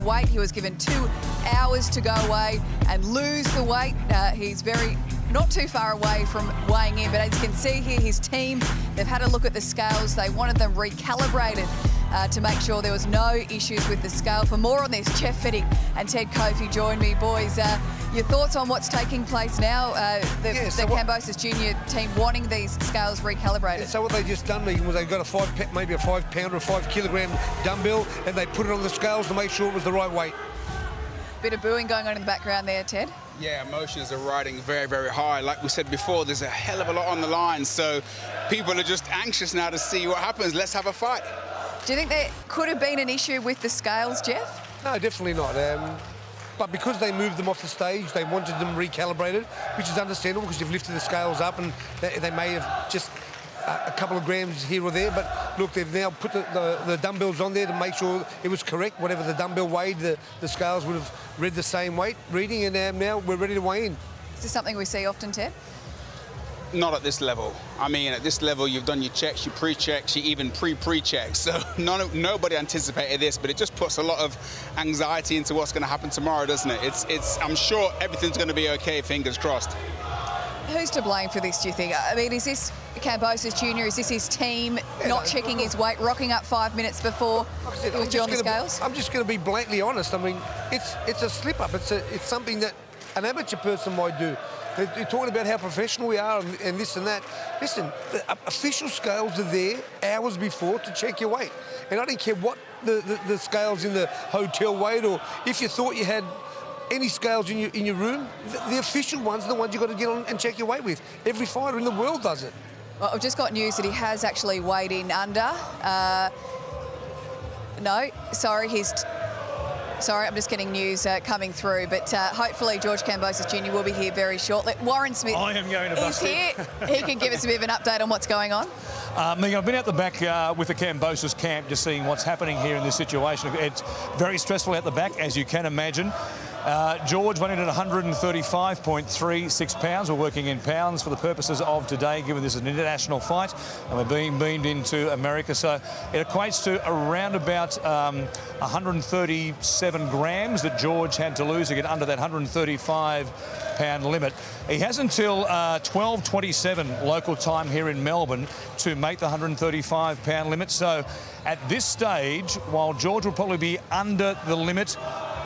weight. He was given 2 hours to go away and lose the weight. He's not too far away from weighing in, but as you can see here, his team, they've had a look at the scales. They wanted them recalibrated to make sure there was no issues with the scale. For more on this, Jeff Fettig and Ted Kofi join me. Boys, your thoughts on what's taking place now? The Kambosos Jr team wanting these scales recalibrated. Yeah, so what they just done, Megan, was they got maybe a 5 pounder, a 5 kilogram dumbbell, and they put it on the scales to make sure it was the right weight. Bit of booing going on in the background there, Ted. Yeah, emotions are riding very, very high. Like we said before, there's a hell of a lot on the line, so people are just anxious now to see what happens. Let's have a fight. Do you think there could have been an issue with the scales, Jeff? No, definitely not. But because they moved them off the stage, they wanted them recalibrated, which is understandable because you've lifted the scales up and they may have just a couple of grams here or there. But look, they've now put the dumbbells on there to make sure it was correct. Whatever the dumbbell weighed, the scales would have read the same weight reading, and now we're ready to weigh in. Is this something we see often, Ted? Not at this level. I mean, at this level, you've done your checks, your pre-checks, you even pre-checks. So nobody anticipated this, but it just puts a lot of anxiety into what's going to happen tomorrow, doesn't it? I'm sure everything's going to be okay, fingers crossed. Who's to blame for this, do you think? I mean, is this Kambosos Jr, is this his team not checking his weight, rocking up 5 minutes before he was due on the scales? I'm just going to be blatantly honest. I mean, it's a slip-up. It's something that an amateur person might do. They're talking about how professional we are and this and that. Listen, the official scales are there hours before to check your weight. And I don't care what the scales in the hotel weighed, or if you thought you had any scales in your room, the official ones are the ones you've got to get on and check your weight with. Every fighter in the world does it. Well, I've just got news that he has actually weighed in under. No, sorry, Sorry, I'm just getting news coming through, but hopefully George Kambosos Jr will be here very shortly. Warren Smith I am going to bust is here. He can give us a bit of an update on what's going on. Megan, I've been out the back with the Kambosos camp just seeing what's happening here in this situation. It's very stressful out the back, as you can imagine. George went in at 135.36 pounds. We're working in pounds for the purposes of today, given this is an international fight and we're being beamed into America. So it equates to around about 137 grams that George had to lose to get under that 135-pound limit. He has until 12:27 local time here in Melbourne to make the 135-pound limit. So at this stage, while George will probably be under the limit,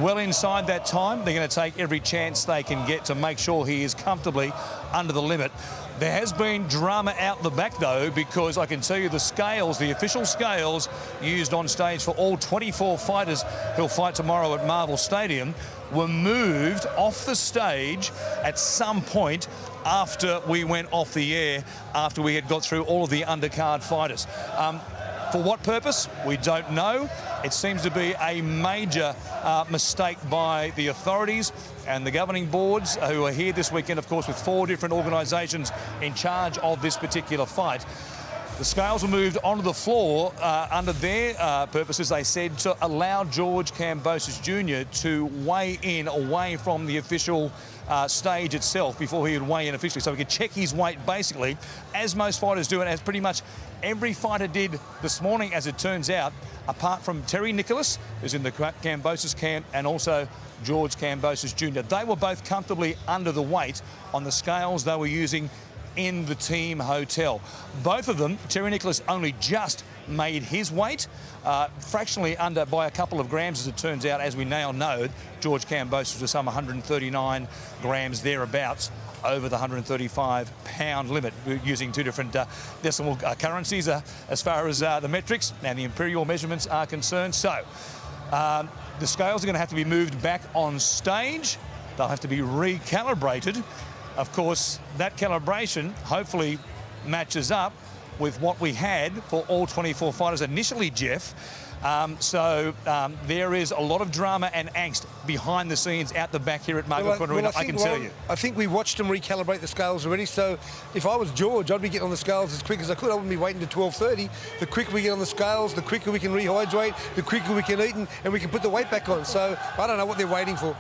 well inside that time, they're going to take every chance they can get to make sure he is comfortably under the limit. There has been drama out the back, though, because I can tell you the scales, the official scales used on stage for all 24 fighters who'll fight tomorrow at Marvel Stadium, were moved off the stage at some point after we went off the air, after we had got through all of the undercard fighters. For what purpose? We don't know. It seems to be a major mistake by the authorities and the governing boards who are here this weekend, of course, with 4 different organisations in charge of this particular fight. The scales were moved onto the floor under their purposes, they said, to allow George Kambosos Jr to weigh in away from the official stage itself before he would weigh in officially, so he could check his weight basically, as most fighters do, and as pretty much every fighter did this morning, as it turns out, apart from Terry Nicholas, who's in the Kambosos camp, and also George Kambosos Jr. They were both comfortably under the weight on the scales they were using in the team hotel. Both of them, Terry Nicholas only just made his weight, fractionally under by a couple of grams, as it turns out, as we now know. George Kambosos was some 139 grams thereabouts over the 135-pound limit, using 2 different decimal currencies as far as the metrics and the imperial measurements are concerned. So the scales are going to have to be moved back on stage. They'll have to be recalibrated. Of course, that calibration hopefully matches up with what we had for all 24 fighters initially, Jeff. There is a lot of drama and angst behind the scenes out the back here at Margaret Court Arena, I can tell you. I think we watched them recalibrate the scales already, so if I was George, I'd be getting on the scales as quick as I could. I wouldn't be waiting to 12:30. The quicker we get on the scales, the quicker we can rehydrate, the quicker we can eat, and we can put the weight back on. So I don't know what they're waiting for.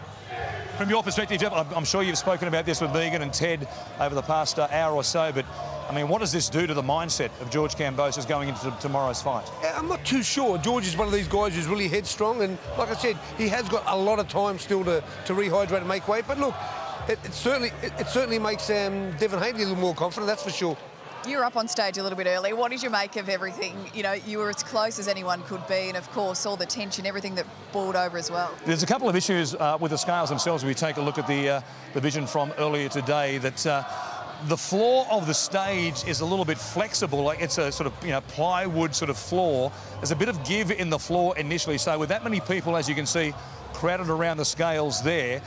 From your perspective, Jeff, I'm sure you've spoken about this with Megan and Ted over the past hour or so, but I mean, what does this do to the mindset of George Kambosos going into tomorrow's fight? I'm not too sure. George is one of these guys who's really headstrong, and like I said, he has got a lot of time still to rehydrate and make weight. But look, it certainly makes Devin Haney a little more confident, that's for sure. You were up on stage a little bit earlier. What did you make of everything? You know, you were as close as anyone could be, and of course, all the tension, everything that boiled over as well. There's a couple of issues with the scales themselves. We take a look at the vision from earlier today that the floor of the stage is a little bit flexible, like it's a sort of, you know, plywood sort of floor. There's a bit of give in the floor initially. So with that many people, as you can see, crowded around the scales there,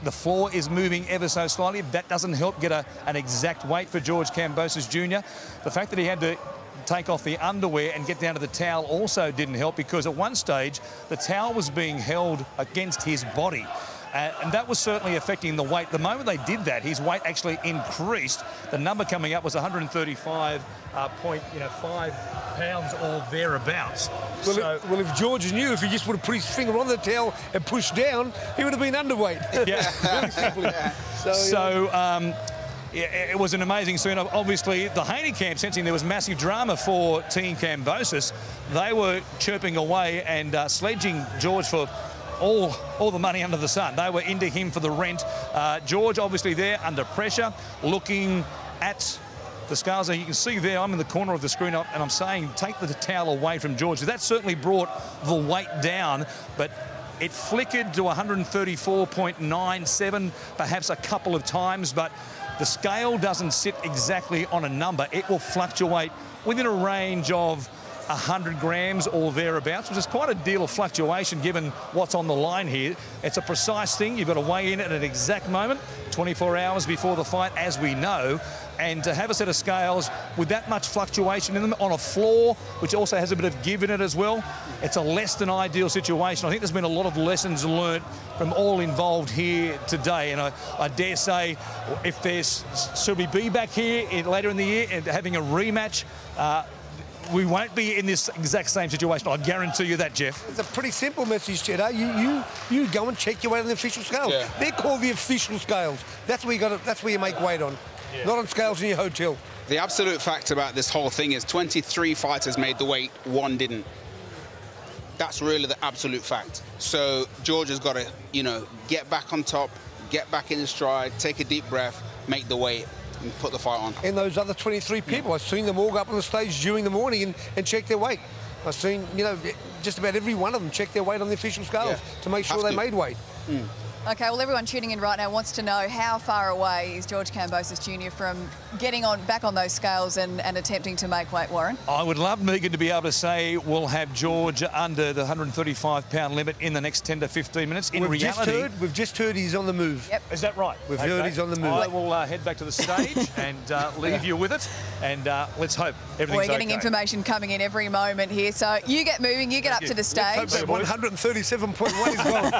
the floor is moving ever so slightly. That doesn't help get an exact weight for George Kambosos Jr. The fact that he had to take off the underwear and get down to the towel also didn't help, because at one stage the towel was being held against his body. And that was certainly affecting the weight. The moment they did that, his weight actually increased. The number coming up was 135.5 pounds or thereabouts. Well, if George knew, if he just would have put his finger on the towel and pushed down, he would have been underweight. Yeah. Very simply. It was an amazing scene. Obviously, the Haney camp, sensing there was massive drama for Team Kambosos, they were chirping away and sledging George for all the money under the sun. They were into him for the rent. George obviously there under pressure, looking at the scales. And you can see there, I'm in the corner of the screen and I'm saying take the towel away from George. That certainly brought the weight down, but it flickered to 134.97 perhaps a couple of times, but the scale doesn't sit exactly on a number. It will fluctuate within a range of 100 grams or thereabouts, which is quite a deal of fluctuation given what's on the line here. It's a precise thing. You've got to weigh in at an exact moment, 24 hours before the fight, as we know. And to have a set of scales with that much fluctuation in them on a floor, which also has a bit of give in it as well, it's a less than ideal situation. I think there's been a lot of lessons learned from all involved here today. And I dare say, if there's, should we be back here later in the year and having a rematch, we won't be in this exact same situation. I guarantee you that, Jeff. It's a pretty simple message, Cheddar. You go and check your weight on the official scales. Yeah. They're called the official scales. That's where you make weight on, not on scales in your hotel. The absolute fact about this whole thing is 23 fighters made the weight, 1 didn't. That's really the absolute fact. So George has got to, you know, get back on top, get back in his stride, take a deep breath, make the weight, and put the fight on. And those other 23 people, I've seen them all go up on the stage during the morning and check their weight. I've seen, you know, just about every one of them check their weight on the official scales to make sure they made weight. Okay, well, everyone tuning in right now wants to know how far away is George Kambosos Jr. from getting back on those scales and attempting to make weight, Warren? I would love Megan to be able to say we'll have George under the 135-pound limit in the next 10 to 15 minutes. In reality, we've just heard he's on the move. Yep. Is that right? We've heard he's on the move. I will head back to the stage and leave you with it, and let's hope everything's We're getting information coming in every moment here, so you get moving, you get up to the stage. That 137.1 is gone.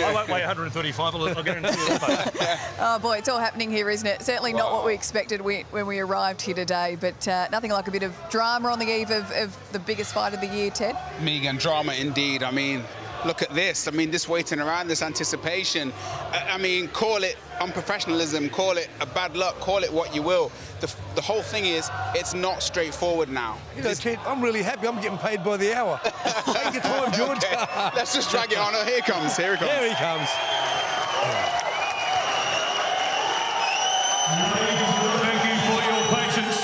I won't weigh 135, I'll guarantee you that. Oh boy, it's all happening here, isn't it? Certainly not what we expected when we arrived here today, but nothing like a bit of drama on the eve of the biggest fight of the year, Ted. Megan, drama indeed. I mean, look at this. I mean, this waiting around, this anticipation. I mean, call it unprofessionalism, call it a bad luck, call it what you will. The whole thing is, it's not straightforward now. You know, Ted, I'm really happy. I'm getting paid by the hour. Take your time, George. Okay. Let's just drag it on. Oh, here he comes. Here he comes. There he comes. Thank you for your patience.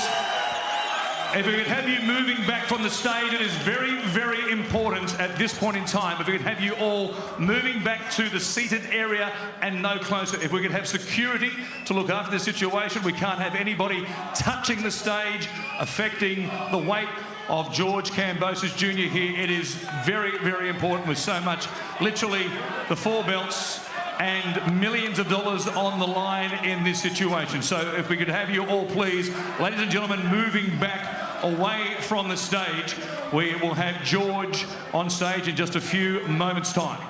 If we could have you moving back from the stage, it is very, very important at this point in time. If we could have you all moving back to the seated area and no closer. If we could have security to look after the situation, we can't have anybody touching the stage, affecting the weight of George Kambosos Jr. here. It is very, very important with so much, literally the 4 belts and millions of dollars on the line in this situation. So if we could have you all please, ladies and gentlemen, moving back away from the stage. We will have George on stage in just a few moments' time.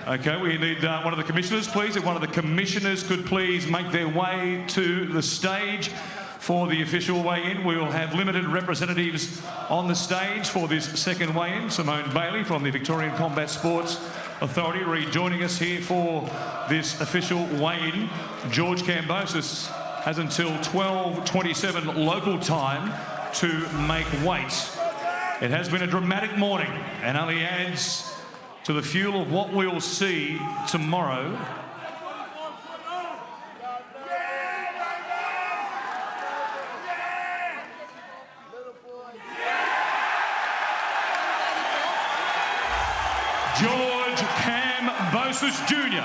Okay, we need one of the commissioners, please. If one of the commissioners could please make their way to the stage for the official weigh-in. We will have limited representatives on the stage for this second weigh-in. Simone Bailey from the Victorian Combat Sports Authority rejoining us here for this official weigh-in. George Kambosos has until 12:27 local time to make weight. It has been a dramatic morning and only adds to the fuel of what we'll see tomorrow. George Kambosos Jr.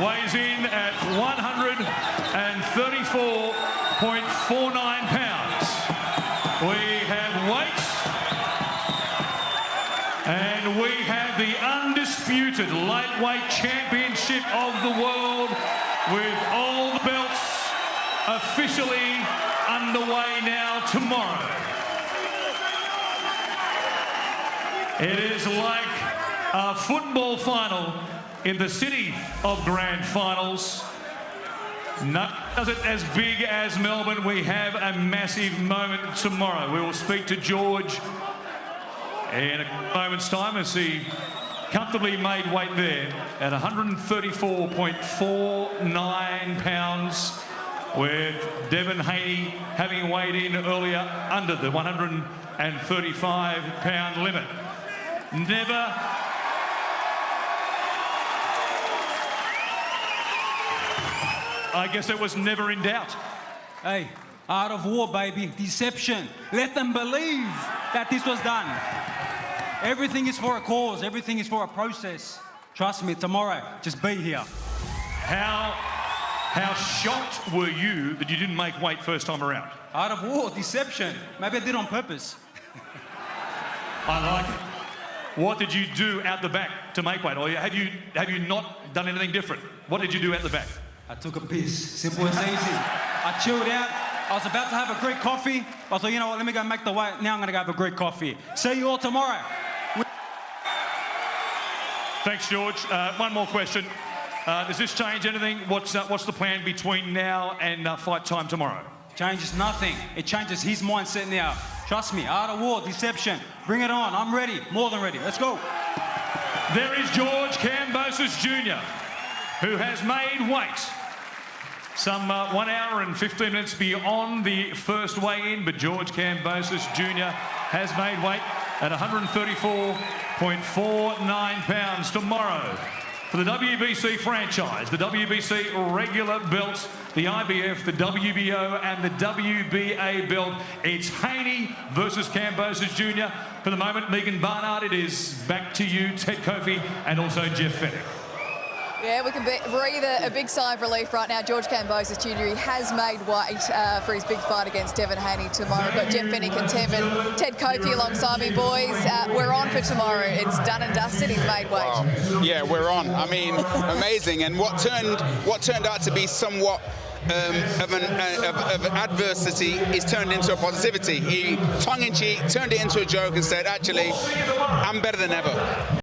weighs in at 134.49 pounds. We have weight, and we have the undisputed lightweight championship of the world with all the belts officially underway now tomorrow. It is like a football final in the city of grand finals. Not does it as big as Melbourne. We have a massive moment tomorrow. We will speak to George in a moment's time as he comfortably made weight there at 134.49 pounds, with Devin Haney having weighed in earlier under the 135-pound limit. I guess it was never in doubt. Hey, art of war, baby. Deception. Let them believe that this was done. Everything is for a cause. Everything is for a process. Trust me, tomorrow, just be here. How shocked were you that you didn't make weight first time around? Art of war, deception. Maybe I did on purpose. I like it. What did you do out the back to make weight? Or have you not done anything different? What did you do out the back? I took a piss. Simple as easy. I chilled out. I was about to have a Greek coffee. I thought, you know what, let me go make the weight. Now I'm going to go have a Greek coffee. See you all tomorrow. Thanks, George. One more question. Does this change anything? What's the plan between now and fight time tomorrow? Changes nothing. It changes his mindset now. Trust me, art of war, deception. Bring it on. I'm ready. More than ready. Let's go. There is George Kambosos Jr., who has made weight some 1 hour and 15 minutes beyond the first weigh-in, but George Kambosos Jr. has made weight at 134.49 pounds tomorrow. For the WBC franchise, the WBC regular belt, the IBF, the WBO and the WBA belt, it's Haney versus Kambosos Jr. For the moment, Megan Barnard, it is back to you, Ted Kofi, and also Jeff Fennick. Yeah, we can breathe a big sigh of relief right now. George Kambosos Jr. He has made weight for his big fight against Devin Haney tomorrow. But Jeff Fennick and Ted Kofi alongside me, boys. We're on for tomorrow. It's done and dusted. He's made weight. Wow. Yeah, we're on. I mean, amazing. And what turned out to be somewhat of adversity is turned into a positivity. He, tongue-in-cheek, turned it into a joke and said, actually, I'm better than ever.